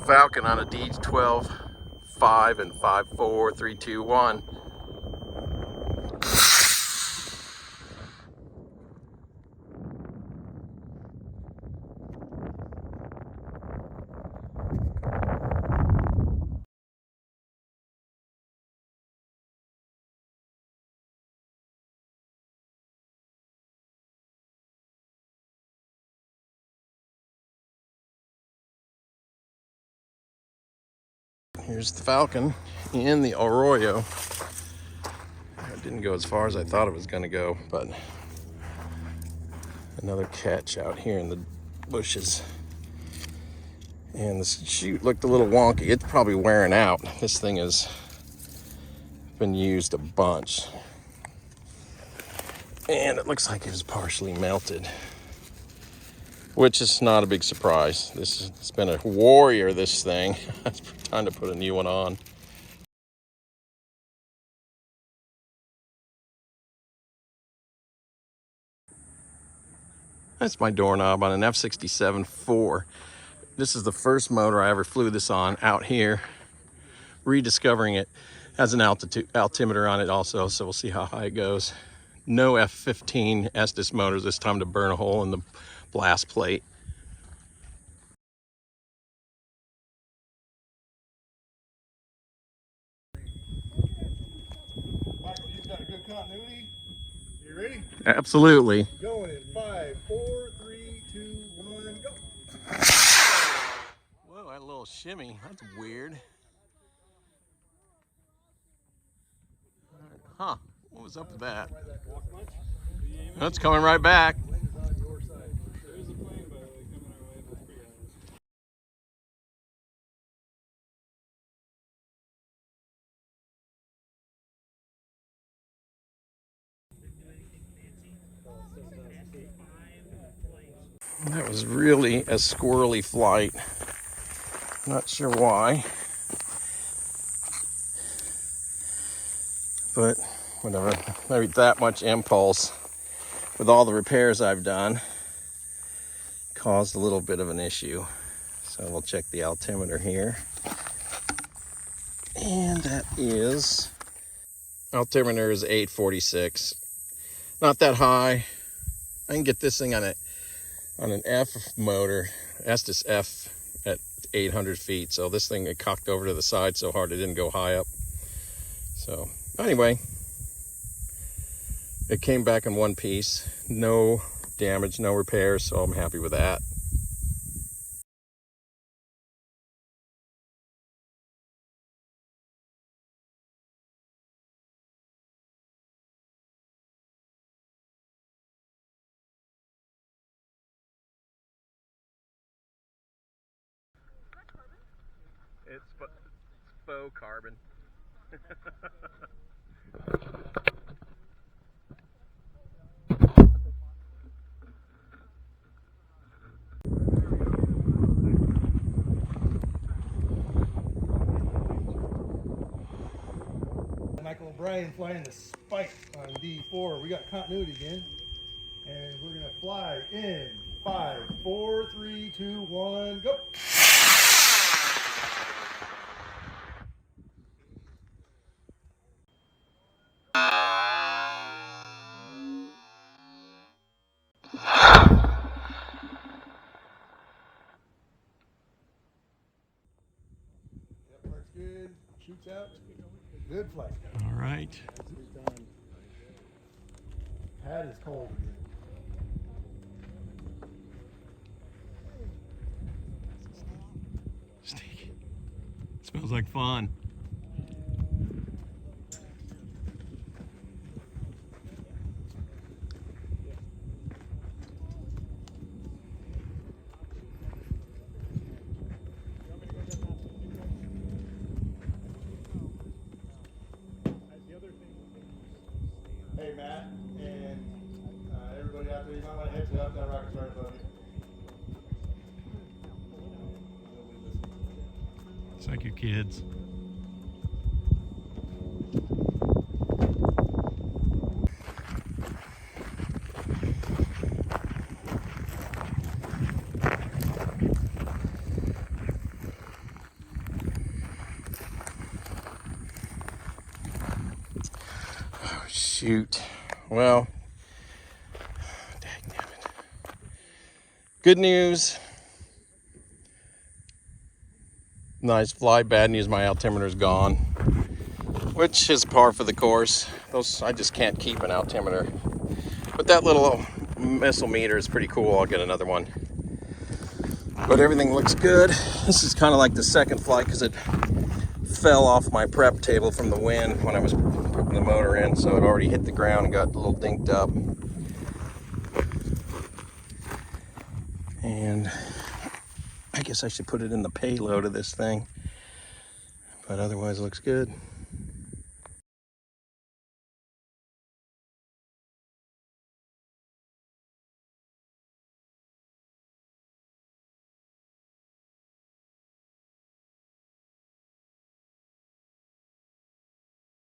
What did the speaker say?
Falcon on a D12 5 and 5 4 3 2 1. Here's the Falcon in the Arroyo. It didn't go as far as I thought it was going to go, but another catch out here in the bushes. And the chute looked a little wonky. It's probably wearing out. This thing has been used a bunch. And it looks like it was partially melted, which is not a big surprise. It's been a warrior, this thing. It's time to put a new one on. That's my doorknob on an F67-4. This is the first motor I ever flew this on out here. Rediscovering it. Has an altimeter on it also, so we'll see how high it goes. No F15 Estes motors this time to burn a hole in the blast plate. Michael, you've got a good continuity. You ready? Absolutely. Going in 5, 4, 3, 2, 1, go. Whoa, had a little shimmy. That's weird. Huh, what was up with that? That's coming right back. That was really a squirrely flight. Not sure why, but whatever. Maybe that much impulse with all the repairs I've done caused a little bit of an issue. So we'll check the altimeter here. And that is, altimeter is 846. Not that high. I can get this thing on an F motor, Estes F at 800 feet. So this thing, it cocked over to the side so hard it didn't go high up. So anyway, it came back in one piece. No damage, no repairs, so I'm happy with that. It's faux carbon. Michael O'Brien flying the Spike on D4. We got continuity again. And we're going to fly in 5, 4, 3, 2, 1, go. Yep, looks good. Shoots out. Good flight. All right. Pad is cold again. Steak. Smells like fun. Hey, Matt, and everybody out there, you might want to heads up. That rocket's right above you. It's like your kids. Shoot. Well, dagnabbit. Good news. Nice fly. Bad news, my altimeter's gone, which is par for the course. I just can't keep an altimeter. But that little missile meter is pretty cool. I'll get another one. But everything looks good. This is kind of like the second flight because it fell off my prep table from the wind when I was putting the motor in, so it already hit the ground and got a little dinked up. And I guess I should put it in the payload of this thing, but otherwise it looks good.